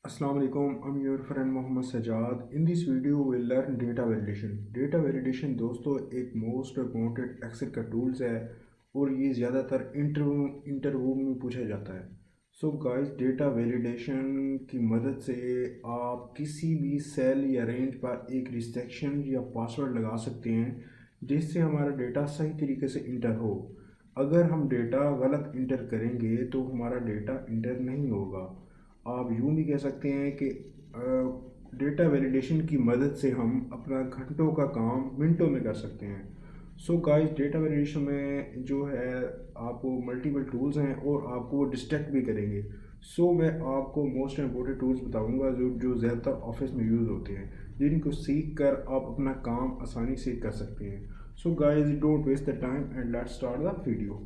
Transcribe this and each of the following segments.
Assalamu alaikum. I'm your friend Mohammed Sajjad. In this video, we'll learn data validation. Data validation दोस्तों एक most wanted Excel का tools है और ये ज़्यादातर इंटरव्यू में पूछा जाता है। सो गाइस, डेटा वैलिडेशन की मदद से आप किसी भी सेल या रेंज पर एक रिस्ट्रिक्शन या पासवर्ड लगा सकते हैं जिससे हमारा डेटा सही तरीके से इंटर हो। अगर हम डेटा गलत इंटर करेंगे तो हमारा डेटा इंटर नहीं होगा। आप यूँ भी कह सकते हैं कि डेटा वैलिडेशन की मदद से हम अपना घंटों का काम मिनटों में कर सकते हैं। सो गाइस, डेटा वैलिडेशन में जो है आपको मल्टीपल टूल्स हैं और आपको वो डिस्ट्रैक्ट भी करेंगे। सो मैं आपको मोस्ट इम्पोर्टेंट टूल्स बताऊंगा जो जो ज़्यादातर ऑफिस में यूज़ होते हैं, जिनको सीख कर आप अपना काम आसानी से कर सकते हैं। So guys, don't waste the time and let's start the video.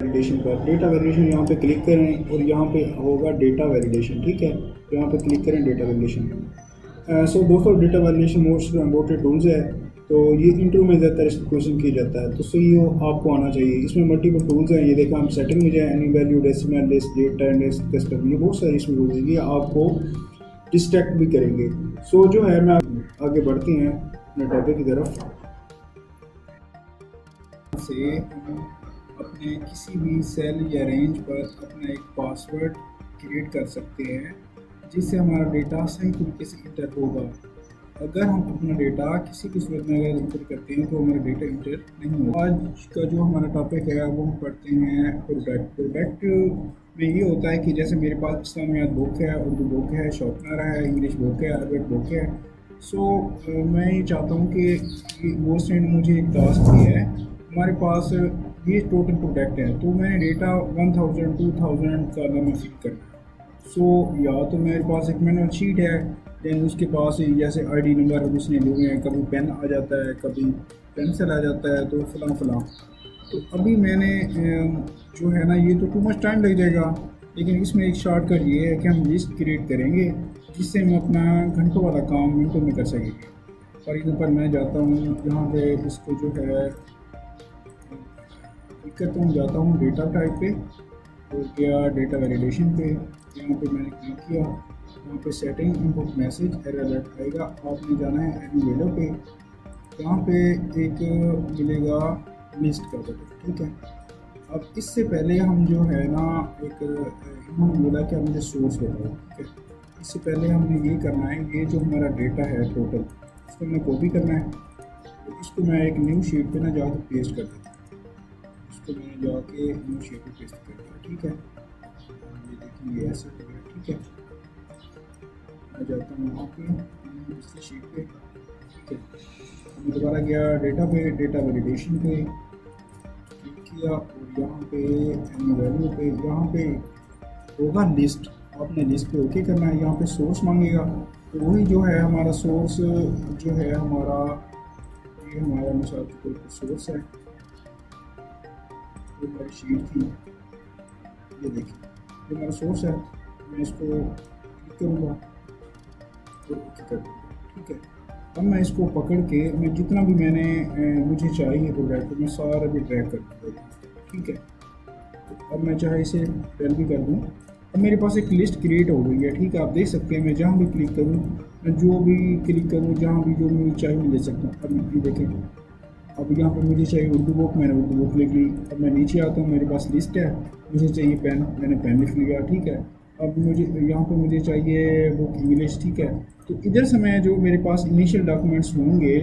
Validation पर डेटा वैलिडेशन यहाँ पे क्लिक करें और यहाँ पे होगा डेटा वैलिडेशन। ठीक है, तो यहाँ पे क्लिक करें डेटा वैलिडेशन। सो दोस्तों, data validation most important tools है। तो ये इंटरव्यू में ज़्यादातर इस क्वेश्चन किया जाता है, तो सही हो आपको आना चाहिए। इसमें मल्टीपल टूल्स हैं। ये देखा, हम सेटिंग में जाए, any value, decimal, list, date, time, list, custom, ये बहुत सारी इसमें टूल्स हैं। ये आपको डिस्ट्रैक्ट भी करेंगे। सो जो है, मैं आगे बढ़ते हैं अपने टॉपिक की तरफ से। अपने किसी भी सेल या रेंज पर अपना एक पासवर्ड क्रिएट कर सकते हैं जिससे हमारा डेटा सही तरीके से इंटर होगा। अगर हम अपना डेटा किसी भी सूरत में अगर इंटर करते हैं तो हमारा डेटा इंटर नहीं होगा। आज का जो हमारा टॉपिक है वो हम पढ़ते हैं प्रोडक्ट। प्रोडक्ट में ये होता है कि जैसे मेरे पास इस्लामियात बुक है, उर्दू बुक है, शॉर्पनर है, इंग्लिश बुक है, अरबिक बुक है। सो मैं ये चाहता हूँ कि वो सेंड मुझे एक टास्क दिया है, हमारे पास ये टोटल प्रोडक्ट है, तो मैंने डेटा 1000 2000 का मैं फिट करना। सो या तो मेरे पास एक मैनुअल शीट है, दैन उसके पास जैसे आईडी नंबर उसने लिए हैं, कभी पेन आ जाता है, कभी पेंसिल आ जाता है, तो फलां फलां। तो अभी मैंने जो है ना, ये तो टू मच टाइम लग जाएगा, लेकिन इसमें एक शॉर्टकट ये है कि हम लिस्ट क्रिएट करेंगे जिससे हम अपना घंटों वाला काम मिनटों में कर सकेंगे। फॉर एग्जाम्पल, मैं जाता हूँ यहाँ पे, इसको जो है करता हूँ, जाता हूँ डेटा टाइप पे और गया डेटा वैलिडेशन पे। यहाँ पे मैंने क्लिक किया, यहाँ पे setting input message error alert आएगा। आपने जाना है एनी वैल्यू पे, यहाँ पे एक मिलेगा लिस्ट का बटन। ठीक है, अब इससे पहले हम जो है ना, एक इन्होंने बोला कि मुझे सोर्स बताओ। ठीक है, इससे पहले हमने ये करना है, ये जो हमारा डेटा है टोटल, इसको हमने कॉपी करना है। तो इसको मैं एक न्यू शीट पे ना जाकर पेस्ट कर देता हूँ। तो मैंने जाके न्यू शीट पे पेस्ट कर दिया। ठीक है, ये देखिए ये ऐसे हो गया। ठीक है, मैं जाता हूँ वहाँ पे दूसरी शीट पे। ठीक है, मैं दोबारा गया डेटा पे, डेटा वैलिडेशन पे क्लिक किया और यहाँ पे एनी वैल्यू पे, यहाँ पे होगा लिस्ट। आपने लिस्ट पे ओके करना है। यहाँ पे सोर्स मांगेगा, तो वही जो है हमारा सोर्स जो है हमारा, ये हमारा मिसाल के तौर पर सोर्स है, ये हमारी शीट थी। ये देखिए, ये हमारा सोर्स है। मैं इसको क्लिक करूँगा और ओके कर दूँगा। ठीक है, अब मैं इसको पकड़ के मैं जितना भी मैंने मुझे चाहिए प्रोडक्ट, मैं सारा भी ट्रैक कर दूँगा। ठीक है, तो अब मैं चाहे इसे रन भी कर दूँ। अब मेरे पास एक लिस्ट क्रिएट हो गई है। ठीक है, आप देख सकते हैं, मैं जहाँ भी क्लिक करूँ, मैं जो भी क्लिक करूँ, जहाँ भी जो मुझे चाहिए मैं ले सकता हूँ। अब ये देखें, अब यहाँ पर मुझे चाहिए उर्दू बुक, मैंने उर्दू बुक लिख ली। अब मैं नीचे आता हूँ, मेरे पास लिस्ट है, मुझे चाहिए पेन, मैंने पेन लिख लिया। ठीक है, अब मुझे यहाँ पर मुझे चाहिए बुक इंग्लिश। ठीक है, तो इधर से मैं जो मेरे पास इनिशियल डॉक्यूमेंट्स होंगे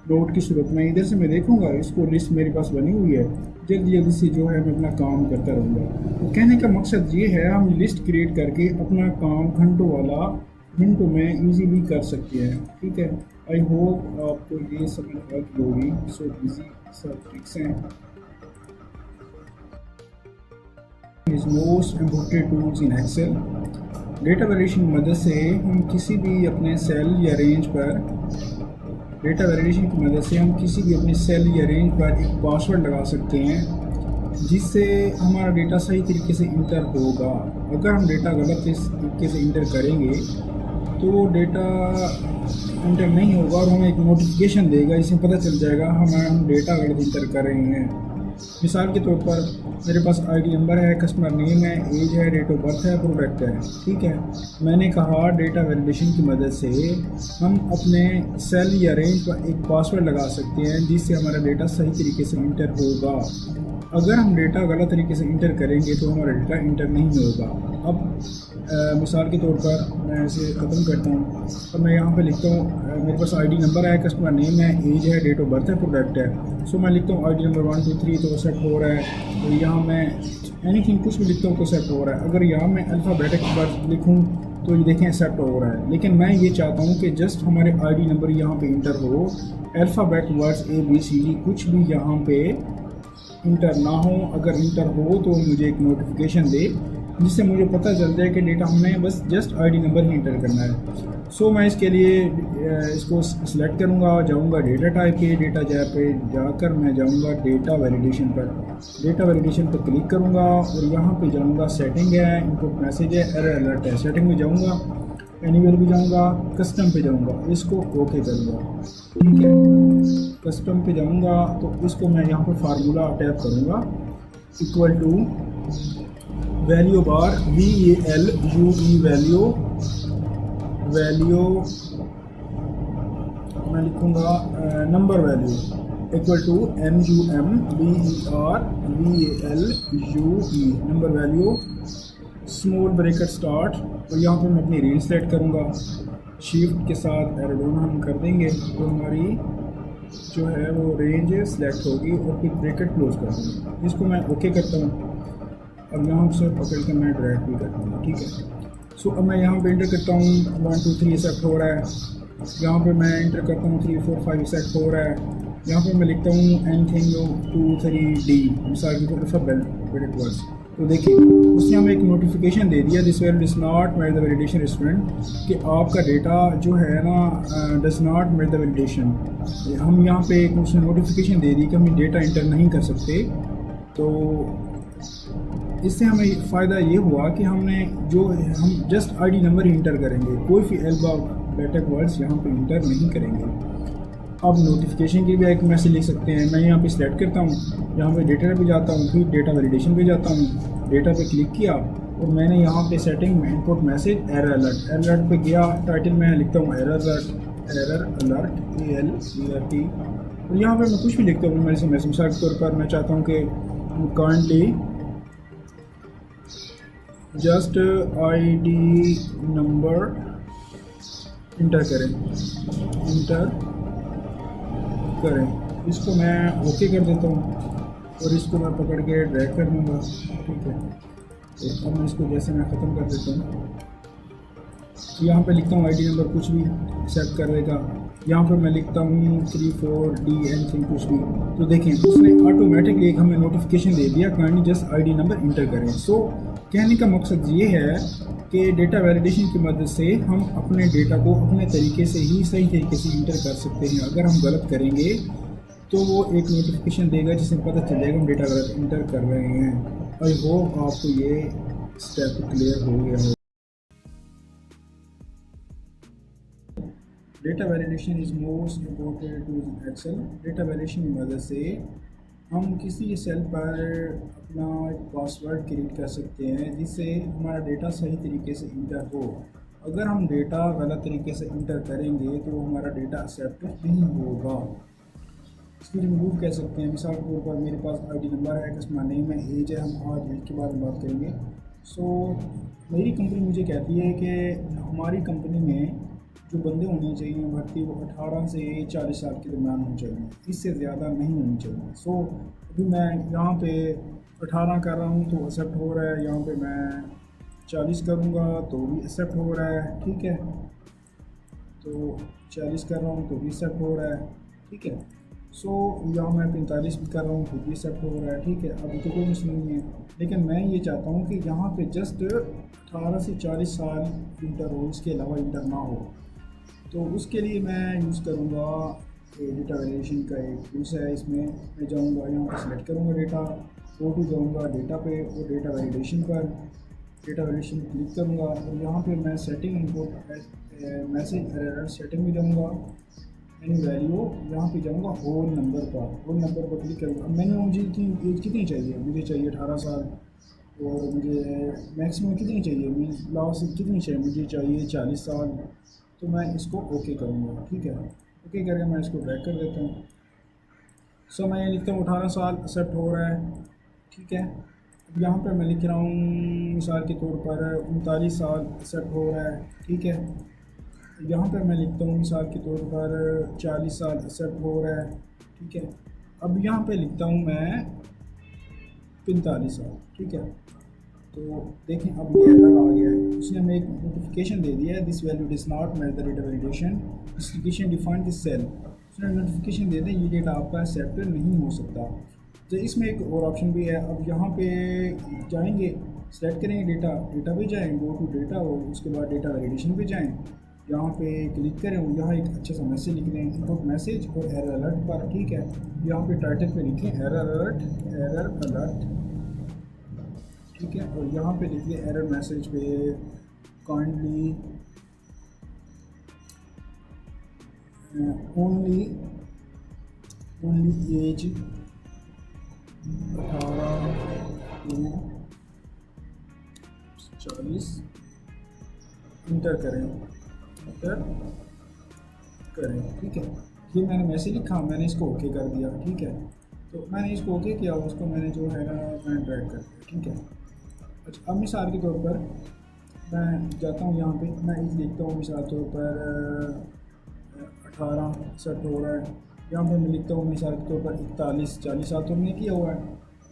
नोट की सूरत में, इधर से मैं देखूँगा, इसको लिस्ट मेरे पास बनी हुई है। जल्दी जल्दी से जो है मैं अपना काम करता रहूँगा। तो कहने का मकसद ये है, हम लिस्ट क्रिएट करके अपना काम घंटों वाला मिनटों में ईजीली कर सकते हैं। ठीक है, आई होप आपको ये समझ आ गई होगी। सो इजी सब ट्रिक्स हैं। Is most important tools in Excel. Data validation की मदद से हम किसी भी अपने सेल या रेंज पर, डेटा वैलिडेशन की मदद से हम किसी भी अपने सेल या रेंज पर एक पासवर्ड लगा सकते हैं जिससे हमारा डेटा सही तरीके से इंटर होगा। अगर हम डेटा गलत तरीके से इंटर करेंगे तो डेटा इंटर नहीं होगा और हमें एक नोटिफिकेशन देगा, इसमें पता चल जाएगा हम डेटा गलत इंटर कर रहे हैं। मिसाल के तौर पर मेरे पास आईडी नंबर है, कस्टमर नेम है, एज है, डेट ऑफ बर्थ है, प्रोडक्ट है, ठीक है। मैंने कहा डेटा वैलिडेशन की मदद से हम अपने सेल या रेंज पर एक पासवर्ड लगा सकते हैं जिससे हमारा डेटा सही तरीके से इंटर होगा। अगर हम डेटा गलत तरीके से इंटर करेंगे तो हमारा डेटा इंटर नहीं होगा। अब मिसाल के तौर पर मैं इसे ख़त्म करता हूँ। अब मैं यहाँ पे लिखता हूँ मेरे पास आईडी नंबर है, कस्टमर नेम है, एज है, डेट ऑफ बर्थ है, प्रोडक्ट है। सो मैं लिखता हूँ आईडी नंबर 1 2 3 तो सेट हो रहा है। तो यहाँ मैं एनीथिंग कुछ भी लिखता हूँ तो सेट हो रहा है। अगर यहाँ मैं अल्फ़ाबेटिक वर्ड लिखूँ तो ये देखें एक्सेप्ट हो रहा है। लेकिन मैं ये चाहता हूँ कि जस्ट हमारे आईडी नंबर यहाँ पे इंटर हो, अल्फ़ाबेट वर्ड्स ABCD कुछ भी यहाँ पे इंटर ना हो। अगर इंटर हो तो मुझे एक नोटिफिकेशन दे जिससे मुझे पता चल जाए कि डेटा हमने बस जस्ट आईडी नंबर ही इंटर करना है। सो मैं इसके लिए इसको सिलेक्ट करूँगा, जाऊँगा डेटा टाइप पे, डेटा जैप पे जाकर मैं जाऊँगा डेटा वैलिडेशन पर। डेटा वैलिडेशन पर क्लिक करूँगा और यहाँ पे जाऊँगा सेटिंग है, इनपुट मैसेज है, एरर अलर्ट है। सेटिंग में जाऊँगा, एनीवेयर भी जाऊँगा, कस्टम पे जाऊँगा, इसको ओके करूँगा, ठीक है। कस्टम पे जाऊँगा तो इसको मैं यहाँ पर फार्मूला टैप करूँगा, इक्वल टू वैल्यू बार VALUE वैल्यू मैं लिखूँगा number value equal to NUMBER number value small bracket start. तो यहाँ पर मैं अपनी रेंज सेलेक्ट करूँगा, शिफ्ट के साथ एरो डाउन हम कर देंगे तो हमारी जो है वो रेंज सेलेक्ट होगी और फिर ब्रैकेट क्लोज कर दूँगा। इसको मैं ओके करता हूँ। अब यहाँ से पकड़ के मैं ड्रैग भी करता हूँ, ठीक है। सो अब मैं यहाँ पे इंटर करता हूँ 1 2 3 एक्सेप्ट हो रहा है। यहाँ पे मैं इंटर करता हूँ 3 4 5 एक्सेप्ट हो रहा है। यहाँ पे मैं लिखता हूँ एनीथिंग 2 3 D मिसाल की अल्फ़ाबेटिक वर्ड्स। तो देखिए उसने हमें एक नोटिफिकेशन दे दिया, this value does not met the validation restaurant, कि आपका डेटा जो है ना does not met the validation. हम यहाँ पे एक उसने नोटिफिकेशन दे दी कि हम डेटा इंटर नहीं कर सकते। तो इससे हमें फ़ायदा ये हुआ कि हमने हम जस्ट आईडी नंबर ही इंटर करेंगे, कोई भी अल्फ़ाबेटिक वर्ड्स यहाँ पे इंटर नहीं करेंगे। अब नोटिफिकेशन के भी एक मैसेज लिख सकते हैं। मैं यहाँ पे सिलेक्ट करता हूँ, यहाँ पे डेटा पे जाता हूँ, फिर डेटा वैलिडेशन पे जाता हूँ, डेटा पे क्लिक किया और मैंने यहाँ पे सेटिंग में इनपुट मैसेज एरर अलर्ट पे गया। टाइटल में लिखता हूँ एरर अलर्ट ALERT और यहाँ पे मैं कुछ भी लिखता हूँ। मेरे से मैसेज मिसाल के तौर पर मैं चाहता हूँ कि kindly just ID number inter करें। इसको मैं ओके कर देता हूँ और इसको मैं पकड़ के ड्रैग कर दूँगा, ठीक है। तो अब मैं इसको जैसे मैं ख़त्म कर देता हूँ। यहाँ पे लिखता हूँ आईडी नंबर कुछ भी एक्सेप्ट कर देगा। यहाँ पर मैं लिखता हूँ 3 4 D एनीथिंग कुछ भी। तो देखें उसने ऑटोमेटिकली एक हमें नोटिफिकेशन दे दिया kindly just ID number inter करें। सो कहने का मकसद ये है कि डेटा वैलिडेशन की मदद से हम अपने डेटा को अपने तरीके से ही सही तरीके से इंटर कर सकते हैं। अगर हम गलत करेंगे तो वो एक नोटिफिकेशन देगा जिससे पता चल जाएगा हम डेटा गलत इंटर कर रहे हैं। आई होप आपको ये स्टेप क्लियर हो गया हो। Data validation is most important tool in Excel. Data validation की मदद से हम किसी सेल पर अपना पासवर्ड क्रिएट कर सकते हैं जिससे हमारा डेटा सही तरीके से इंटर हो। अगर हम डेटा गलत तरीके से इंटर करेंगे तो हमारा डेटा एक्सेप्ट नहीं होगा। इसको रिमूव कह सकते हैं। मिसाल के तौर पर मेरे पास आईडी नंबर है, कस्टमर नेम है, एज है। हम आज एज के बारे में बात करेंगे। सो मेरी कंपनी मुझे कहती है कि हमारी कंपनी में जो बंदे होने चाहिए भर्ती वो 18 से 40 साल के दरम्यान होनी चाहिए, इससे ज़्यादा नहीं होनी चाहिए। सो अभी मैं यहाँ पे 18 कर रहा हूँ तो एक्सेप्ट हो रहा है, यहाँ पे मैं 40 करूँगा तो भी एक्सेप्ट हो रहा है, ठीक है। तो 40 कर रहा हूँ तो भी एक्सेप्ट हो रहा है, ठीक है। सो यहाँ मैं 45 भी कर रहा हूँ तो भी एक्सेप्ट हो रहा है, ठीक है। अभी तो कोई मसला नहीं है, लेकिन मैं ये चाहता हूँ कि यहाँ पे जस्ट 18 से 40 साल इंटर हो, इसके अलावा इंटर ना हो। तो उसके लिए मैं यूज़ करूँगा डेटा वैलिडेशन का एक टूल्स है। इसमें मैं जाऊँगा, यहाँ पर सेलेक्ट करूँगा डेटा, गो टू जाऊँगा डेटा पे और डेटा वैलिडेशन पर डेटा वैलिडेशन क्लिक करूँगा और यहाँ पे मैं setting input message error setting में जाऊँगा, यानी वैल्यू यहाँ पे जाऊँगा होल नंबर पर क्लिक करूँगा। अब मैंने मुझे इतनी एज कितनी चाहिए, मुझे चाहिए 18 साल, और मुझे मैक्सिमम कितनी चाहिए, मीन्स लास्ट कितनी चाहिए, मुझे चाहिए 40 साल। तो मैं इसको ओके करूँगा, ठीक है। ओके करके मैं इसको बैक कर देता हूँ। सो मैं ये लिखता हूँ 18 साल एक्सेप्ट हो रहा है, ठीक है। अब यहाँ पर मैं लिख रहा हूँ मिसाल के तौर पर 39 साल एक्सेप्ट हो रहा है, ठीक है। यहाँ पर मैं लिखता हूँ मिसाल के तौर पर 40 साल एक्सेप्ट हो रहा है, ठीक है। अब यहाँ पे लिखता हूँ मैं 45 साल, ठीक है। तो देखें अब ये एरर आ गया है, उसने हमें एक नोटिफिकेशन दे दिया है, this value does not match the data validation specification define this cell. उसने नोटिफिकेशन दे दें ये डेटा आपका एक्सेप्ट नहीं हो सकता। तो इसमें एक और ऑप्शन भी है। अब यहाँ पे जाएंगे, सेलेक्ट करेंगे डेटा पे जाएँ, गो टू डेटा, और उसके बाद डेटा वैलिडेशन पे जाएँ, यहाँ पे क्लिक करें और यहाँ एक अच्छा सा मैसेज लिख दें, इनपुट मैसेज और एरर अलर्ट पर, ठीक है। यहाँ पे टाइटल पे लिखें एरर अलर्ट, ठीक है। और यहाँ पे लिखिए एरर मैसेज पे kindly only age 18 to 40 enter करें, ठीक है। ये मैंने मैसेज लिखा, मैंने इसको ओके कर दिया, ठीक है। तो मैंने इसको ओके किया, उसको मैंने जो है ना मैंने ड्रैग कर दिया, ठीक है। अच्छा, अब मिसाल के तौर पर मैं जाता हूँ यहाँ पे, मैं एक लिखता हूँ मिसाल के तौर पर 18 सेट हो रहा है। यहाँ पर मैं लिखता हूँ मिसाल के तौर पर 41, 40 साल तो हमने किया हुआ है।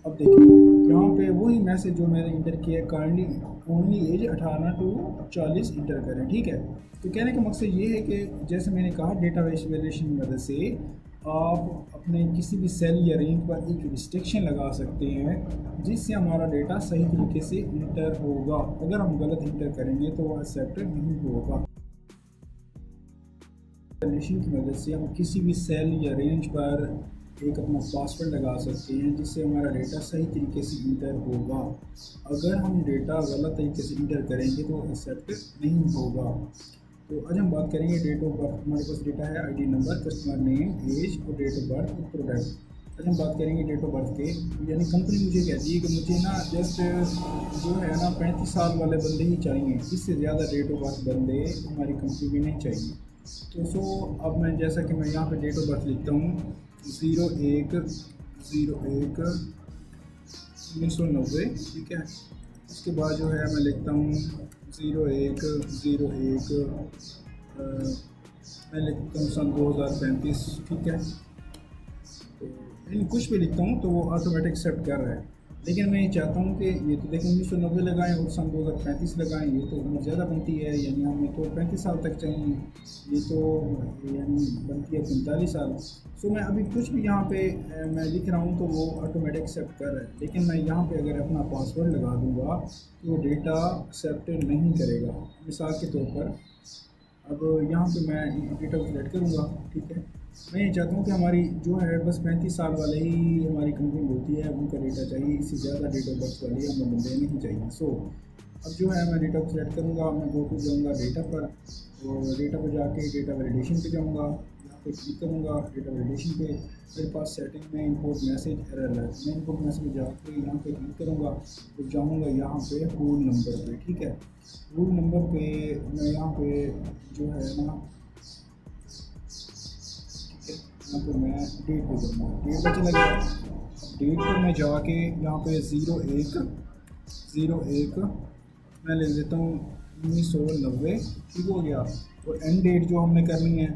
अब देखिए यहाँ पे वही मैसेज जो मैंने इंटर किया है, kindly only age 18 to 40 enter करें, ठीक है। तो कहने का मकसद ये है कि जैसे मैंने कहा डेटा वैलिडेशन की मदद से आप अपने किसी भी सेल या रेंज पर एक रिस्ट्रिक्शन लगा सकते हैं जिससे हमारा डेटा सही तरीके से इंटर होगा। अगर हम गलत इंटर करेंगे तो वह एक्सेप्ट नहीं होगा। वैलिडेशन की मदद से हम किसी भी सेल या रेंज पर एक अपना पासवर्ड लगा सकते हैं जिससे हमारा डेटा सही तरीके से इंटर होगा। अगर हम डेटा गलत तरीके से इंटर करेंगे तो एक्सेप्ट नहीं होगा। तो आज हम बात करेंगे डेट ऑफ बर्थ। हमारे पास डेटा है ID number, customer name, age और डेट ऑफ बर्थ और प्रोडक्ट। आज हम बात करेंगे डेट ऑफ बर्थ के। यानी कंपनी मुझे कहती है कि मुझे ना जस्ट जो है ना 35 साल वाले बंदे ही चाहिए, इससे ज़्यादा डेट ऑफ बर्थ बंदे हमारी कंपनी में नहीं चाहिए। तो अब मैं जैसा कि मैं यहाँ पे डेट ऑफ बर्थ लिखता हूँ 01/01/1990, ठीक है। उसके बाद जो है मैं लिखता हूँ 01/01 मैं लिखता हूँ सन 2035, ठीक है। तो इन कुछ भी लिखता हूँ तो वो ऑटोमेटिक एक्सेप्ट कर रहा है। लेकिन मैं ये चाहता हूँ कि ये तो देखें 1990 लगाएं और सन 2035 लगाएं, ये तो उम्र ज़्यादा बनती है, यानी हमें तो 35 साल तक चाहिए, ये तो यानी बनती है 45 साल। सो मैं अभी कुछ भी यहाँ पे मैं लिख रहा हूँ तो वो ऑटोमेटिक एक्सेप्ट कर रहा है। लेकिन मैं यहाँ पे अगर अपना पासवर्ड लगा दूँगा तो वो डेटा एक्सेप्ट नहीं करेगा। मिसाल के तौर पर अब यहाँ पे मैं डेटा को सिलेक्ट करूँगा, ठीक है। मैं ये चाहता हूँ कि हमारी जो है बस 35 साल वाले ही हमारी कंपनी बोलती है उनका डेटा चाहिए, इससे ज़्यादा डेट ऑफ बर्थ वाले हमें बंदे नहीं चाहिए। अब जो है मैं डेटा को सिलेक्ट करूँगा, मैं गो टू जाऊँगा डेटा पर, और डेटा पर जाके डेटा वैलिडेशन पे जाऊँगा, यहाँ पे क्लिक करूँगा डेटा वैलिडेशन पे। मेरे पास सेटिंग में इंपोर्ट मैसेज एरर है, मैं इंपोर्ट मैसेज जाके यहाँ पे क्लिक करूँगा तो जाऊँगा यहाँ पे रूल नंबर पे, ठीक है। रूल नंबर पे मैं यहाँ पे जो है ना यहाँ पे मैं डेट पे जाऊँगा, डेट पे चला गया। डेट पर मैं जाके यहाँ पे 01/01 मैं ले लेता हूँ 1990, ठीक हो गया। और एंड डेट जो हमने करनी है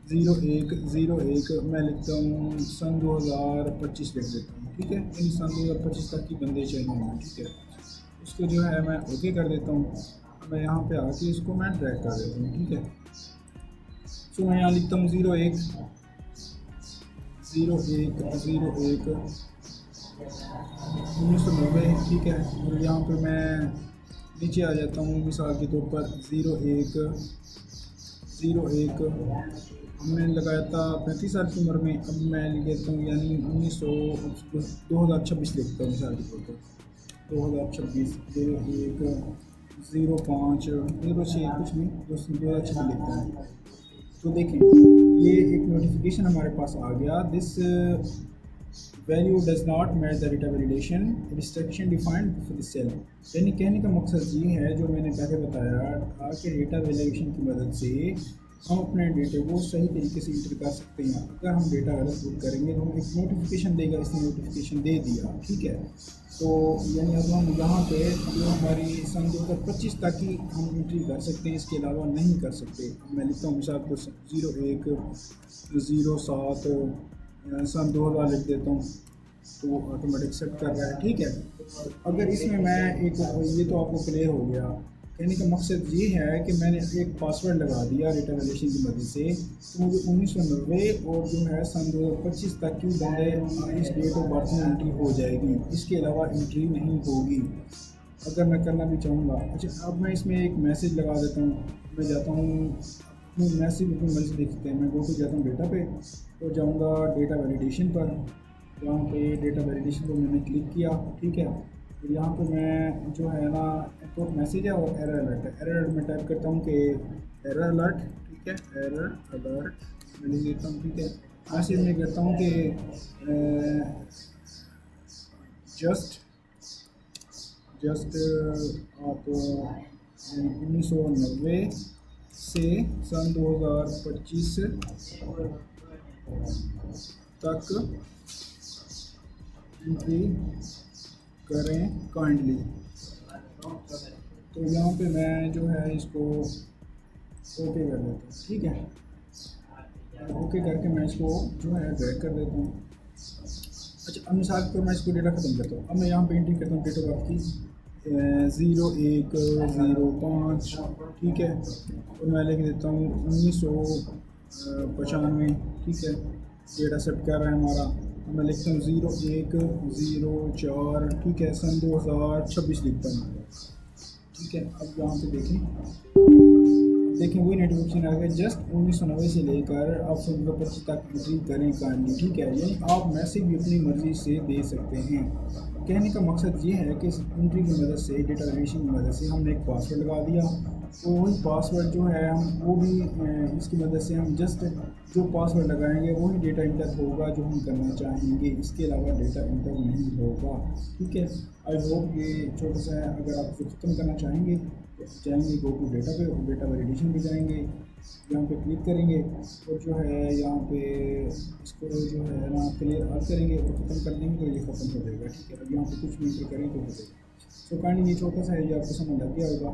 01/01 मैं लिखता हूँ सन 2025 लिख देता हूँ, ठीक है। यानी सन 2025 तक की बंदे चाहिए होंगे, ठीक है। उसको जो है मैं ओके कर देता हूँ। मैं यहाँ पे आके इसको मैं ड्रैग कर देता हूँ, ठीक है। सो मैं यहाँ लिखता हूँ 01/01/1990, ठीक है। और यहाँ पे मैं नीचे आ जाता हूँ, मिसाल के तौर पर 01/01 हमने लगाया था 35 साल की उम्र में, अब मैं लिख देता हूँ यानी 2026 लिखता हूँ मिसाल के तौर पर 2026 01/05/06 कुछ भी 2026 लिखता हूँ। तो देखिए ये एक नोटिफिकेशन हमारे पास आ गया, this value does not match the data validation restriction defined for the cell. यानी कहने का मकसद ये है, जो मैंने पहले बताया था कि डेटा वैलिडेशन की मदद से हम अपने डेटे को सही तरीके से इंटर कर सकते हैं। अगर हम डेटा गलत पुट करेंगे तो हम एक नोटिफिकेशन देगा, इसने नोटिफिकेशन दे दिया, ठीक है। तो यानी अब हम यहाँ पे जो हमारी सन 2025 तक ही हम एंट्री कर सकते हैं, इसके अलावा नहीं कर सकते। मैं लिखता हूँ मिसाल को 01/07 सन 2000 लिख देता हूँ, तो ऑटोमेटिक सेट कर रहा है, ठीक है। अगर इसमें मैं एक, ये तो आपको क्लियर हो गया। कहने का मकसद ये है कि मैंने एक पासवर्ड लगा दिया डेटा वैलिडेशन की मदद से, तो मुझे 1990 और जो है सन 2025 तक की बंदे इस डेट ऑफ बर्थ में एंट्री हो जाएगी, इसके अलावा एंट्री नहीं होगी अगर मैं करना भी चाहूँगा। अच्छा, अब मैं इसमें एक मैसेज लगा देता हूँ। मैं जाता हूँ अपनी मैसेज अपनी मर्जी देखते हैं, मैं गो टू जाता हूँ डेटा पे, तो जाऊँगा डेटा वैलिडेशन पर। यहाँ पे डेटा वैलिडेशन को मैंने क्लिक किया, ठीक है। फिर यहाँ पे मैं जो है ना, इनपुट मैसेज है और एरर अलर्ट है। एरर अलर्ट में टाइप करता हूँ कि एरर अलर्ट, ठीक है, एरर अलर्ट मैं लिख देता हूँ, ठीक है। मैसेज में कहता हूँ कि जस्ट आप 1990 से सन 2025 तक एंट्री करें काइंडली। तो यहाँ पे मैं जो है इसको ओके कर देता हूँ, ठीक है। ओके करके मैं इसको जो है ड्रैग कर देता हूँ। अच्छा, अब मिसाल पर मैं इसको डेटा ख़त्म करता हूँ। अब मैं यहाँ पे एंट्री करता हूँ डेट ऑफ बर्थ की 01/05, ठीक है, और मैं लिख देता हूँ 1995, ठीक है। डेटा सेट कर रहा है हमारा, तो मैं लिखता हूँ 01/04, ठीक है, सन 2026 लिखता हूँ, ठीक है। अब यहाँ पे देखें वही नोटिफिकेशन आ गया, जस्ट 1990 से लेकर आप सन 2025 तक एंट्री करें काइंडली, ठीक है। यानी आप मैसेज भी अपनी मर्ज़ी से दे सकते हैं। कहने का मकसद ये है कि इस एंट्री की मदद से, डेटा वैलिडेशन की मदद से हमने एक पासवर्ड लगा दिया, तो वही पासवर्ड जो है हम वो भी इसकी मदद से हम जस्ट जो पासवर्ड लगाएंगे वही डेटा इंटर होगा जो हम करना चाहेंगे, इसके अलावा डेटा इंटर नहीं होगा, ठीक है। आई होप ये छोटा सा है। अगर आप ख़त्म करना चाहेंगे तो जाएंगे गो टू डेटा पे, डेटा वैलिडेशन पे जाएंगे, यहाँ पे क्लिक करेंगे और जो है यहाँ पे इसको जो है ना क्लियर ऑल करेंगे और ख़त्म कर देंगे तो ये ख़त्म हो जाएगा, ठीक है। अब यहाँ पे कुछ भी करें तो हो जाएगा। सो काइंडली ये छोटा सा है, ये आपको समझ लग गया होगा।